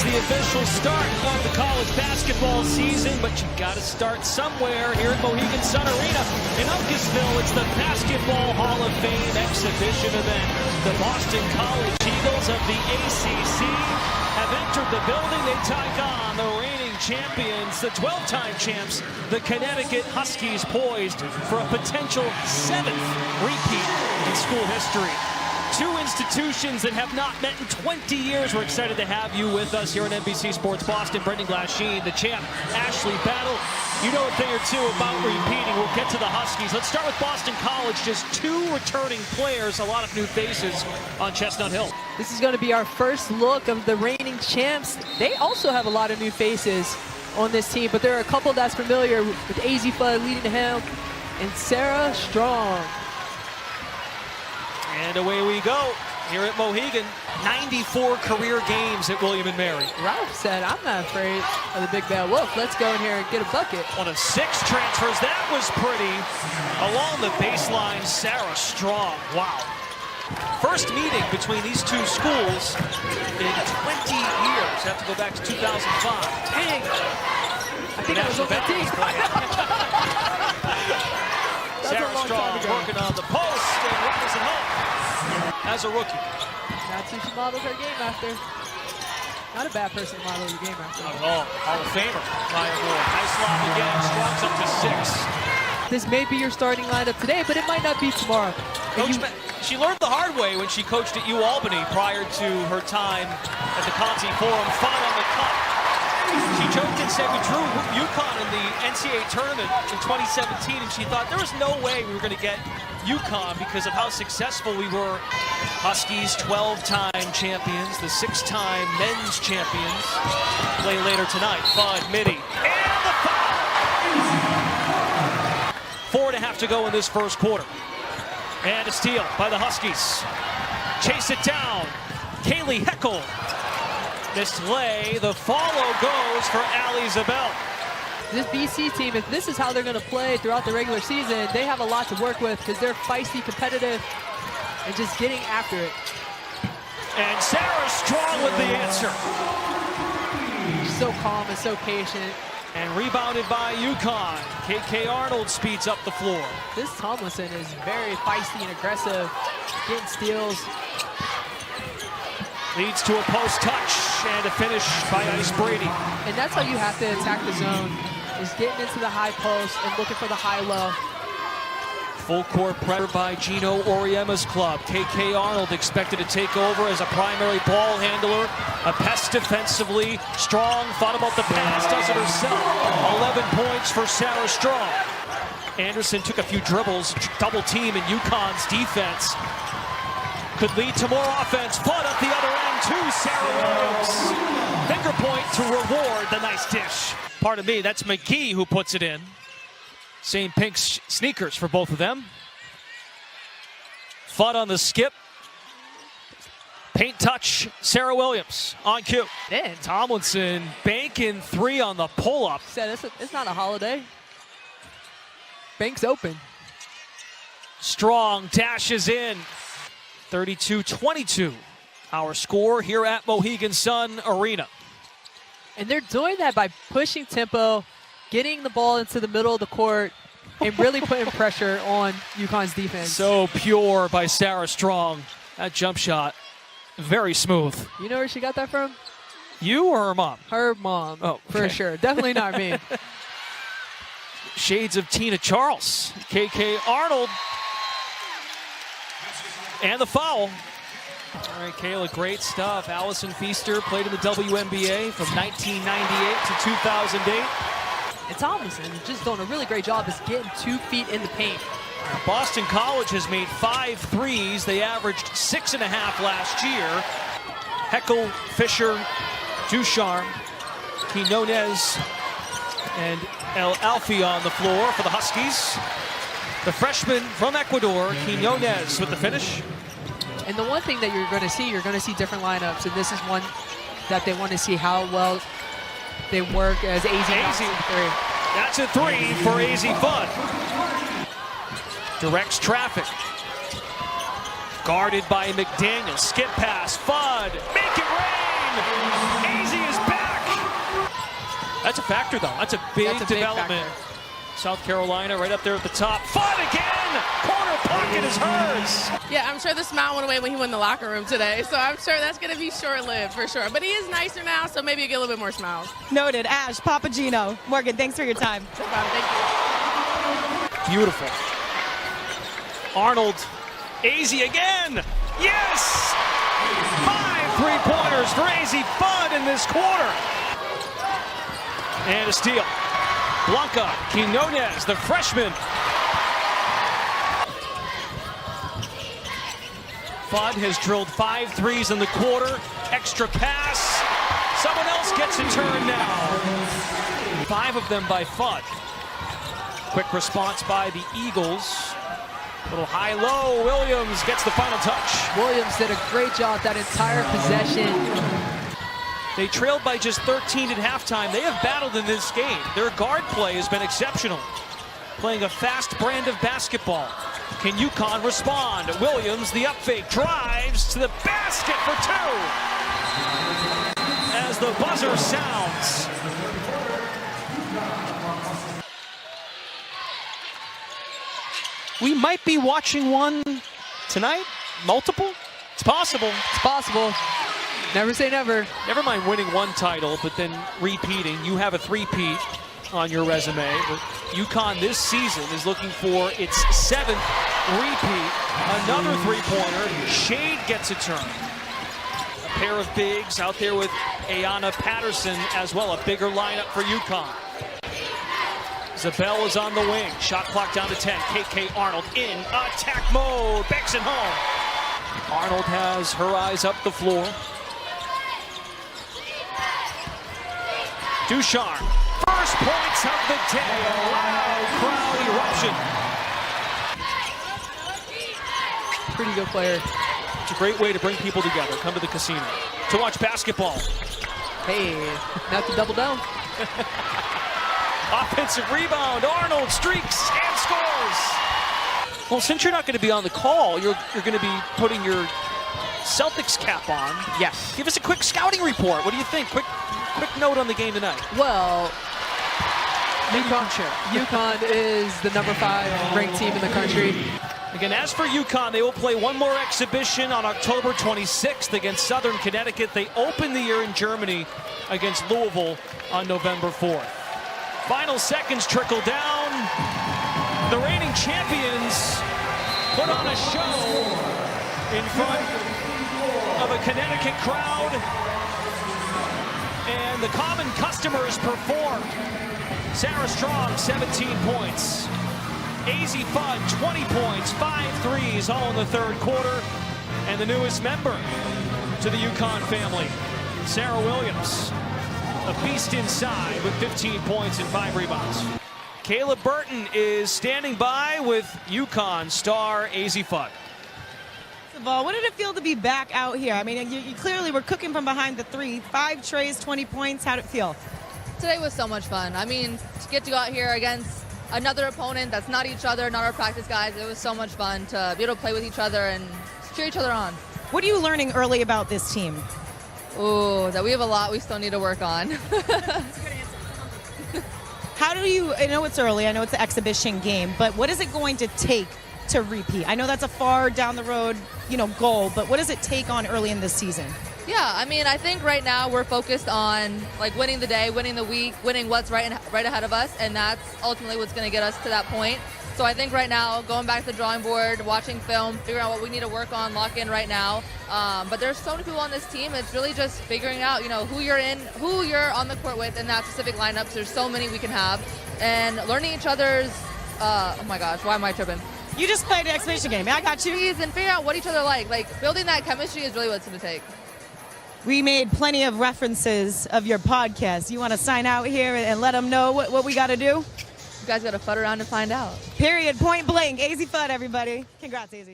the official start of the college basketball season, but you got to start somewhere here at Mohegan Sun Arena in Uncasville. It's the Basketball Hall of Fame exhibition event. The Boston College Eagles of the ACC have entered the building. They take on the reigning champions, the 12-time champs, the Connecticut Huskies, poised for a potential 7th repeat in school history. Two institutions that have not met in 20 years. We're excited to have you with us here on NBC Sports Boston. Brendan Glasheen, the champ, Ashley Battle. You know a thing or two about repeating. We'll get to the Huskies. Let's start with Boston College. Just 2 returning players, a lot of new faces on Chestnut Hill. This is going to be our first look of the reigning champs. They also have a lot of new faces on this team, but there are a couple that's familiar with AZ Fudd leading the helm and Sarah Strong. And away we go here at Mohegan. 94 career games at William & Mary. Ralph said, I'm not afraid of the big bad wolf. Let's go in here and get a bucket. One of 6 transfers. That was pretty. Along the baseline, Sarah Strong. Wow. First meeting between these two schools in 20 years. Have to go back to 2005. Dang. I think I was on that team. Sarah Strong working on the post and runs it home as a rookie. That's who she modeled her game after. Not a bad person to model your game after. Not at all. Hall of Famer, Ryan Ward. Nice lob again. Strong's up to 6. This may be your starting lineup today, but it might not be tomorrow. She learned the hard way when she coached at UAlbany prior to her time at the Conti Forum. Fun on the cut. She joked and said we drew UConn in the NCAA tournament in 2017, and she thought there was no way we were going to get UConn because of how successful we were. Huskies, 12-time champions, the 6-time men's champions. Play later tonight. Fudd, midi, and the foul! 4.5 to go in this first quarter. And a steal by the Huskies. Chase it down. Kaylee Heckel. Missed lay. The follow goes for Allie Zabel. This BC team, if this is how they're going to play throughout the regular season, they have a lot to work with because they're feisty, competitive, and just getting after it. And Sarah Strong with the answer. She's so calm and so patient. And rebounded by UConn. KK Arnold speeds up the floor. This Tomlinson is very feisty and aggressive, getting steals. Leads to a post touch and a finish by Ice Brady. And that's how you have to attack the zone, is getting into the high post and looking for the high-low. Full court pressure by Gino Oriema's club. KK Arnold expected to take over as a primary ball handler. A pest defensively. Strong thought about the pass, does it herself. 11 points for Sarah Strong. Anderson took a few dribbles, double team in UConn's defense. Could lead to more offense. Fudd at the other end to Sarah Williams. Finger point to reward the nice dish. Pardon me, that's McGee who puts it in. Same pink sneakers for both of them. Fudd on the skip. Paint touch, Sarah Williams on cue. Man, Tomlinson banking 3 on the pull-up. Said it's not a holiday. Bank's open. Strong dashes in. 32-22, our score here at Mohegan Sun Arena. And they're doing that by pushing tempo, getting the ball into the middle of the court, and really putting pressure on UConn's defense. So pure by Sarah Strong. That jump shot, very smooth. You know where she got that from? You or her mom? Her mom, oh, okay. For sure. Definitely not me. Shades of Tina Charles. KK Arnold. And the foul. All right, Kayla, great stuff. Allison Feaster played in the WNBA from 1998 to 2008. And Tomlinson is just doing a really great job of getting 2 feet in the paint. Boston College has made 5 threes. They averaged 6.5 last year. Heckel, Fisher, Ducharme, Quinones, and El Alfi on the floor for the Huskies. The freshman from Ecuador, Quinones, with the finish. And the one thing that you're going to see different lineups, and this is one that they want to see how well they work as AZ. That's a 3 for AZ Fudd. Directs traffic. Guarded by McDaniel. Skip pass. Fudd. Make it rain. AZ is back. That's a factor, though. That's a big development. South Carolina right up there at the top. Fun again. Corner pocket is hers. Yeah, I'm sure the smile went away when he went in the locker room today, so I'm sure that's going to be short-lived for sure. But he is nicer now, so maybe you get a little bit more smiles. Noted. Ash, Papagino. Morgan, thanks for your time. No problem. Thank you. Beautiful. Arnold. AZ again. Yes! 5 3-pointers for AZ Fudd in this quarter. And a steal. Blanca Quinones, the freshman. Fudd has drilled 5 threes in the quarter. Extra pass. Someone else gets a turn now. 5 of them by Fudd. Quick response by the Eagles. Little high-low. Williams gets the final touch. Williams did a great job that entire possession. They trailed by just 13 at halftime. They have battled in this game. Their guard play has been exceptional. Playing a fast brand of basketball. Can UConn respond? Williams, the up fake, drives to the basket for 2. As the buzzer sounds. We might be watching one tonight. Multiple? It's possible. It's possible. Never say never. Never mind winning one title, but then repeating. You have a three-peat on your resume. But UConn this season is looking for its 7th repeat. Another three-pointer. Shade gets a turn. A pair of bigs out there with Ayanna Patterson as well. A bigger lineup for UConn. Zabel is on the wing. Shot clock down to 10. KK Arnold in attack mode. Banks it home. Arnold has her eyes up the floor. Ducharme, first points of the day. A loud crowd eruption. Pretty good player. It's a great way to bring people together. Come to the casino to watch basketball. Hey, not to double down. Offensive rebound. Arnold streaks and scores. Well, since you're not going to be on the call, you're going to be putting your Celtics cap on. Yes. Give us a quick scouting report. What do you think? Quick note on the game tonight. Well, UConn is the number 5 ranked team in the country. Again, as for UConn, they will play one more exhibition on October 26th against Southern Connecticut. They open the year in Germany against Louisville on November 4th. Final seconds trickle down. The reigning champions put on a show in front of a Connecticut crowd. And the common customers performed. Sarah Strong, 17 points. AZ Fudd, 20 points, 5 threes, all in the third quarter. And the newest member to the UConn family, Sarah Williams, a beast inside with 15 points and 5 rebounds. Caleb Burton is standing by with UConn star AZ Fudd. What did it feel to be back out here? I mean, you clearly were cooking from behind the 3. 5 trays, 20 points. How'd it feel? Today was so much fun. I mean, to get to go out here against another opponent that's not each other, not our practice guys, it was so much fun to be able to play with each other and cheer each other on. What are you learning early about this team? Ooh, that we have a lot we still need to work on. How do you, I know it's early, I know it's an exhibition game, but what is it going to take to repeat? I know that's a far down the road, goal, but what does it take on early in this season? Yeah, I mean, I think right now we're focused on winning the day, winning the week, winning what's right ahead of us, and that's ultimately what's going to get us to that point. So I think right now, going back to the drawing board, watching film, figuring out what we need to work on, lock in right now. But there's so many people on this team. It's really just figuring out, who you're on the court with in that specific lineups. There's so many we can have, and learning each other's. Oh my gosh, why am I tripping? You just played an exhibition game. I got you. And figure out what each other like. Building that chemistry is really what it's going to take. We made plenty of references of your podcast. You want to sign out here and let them know what we got to do? You guys got to fud around and find out. Period. Point blank. AZ Fudd, everybody. Congrats, AZ.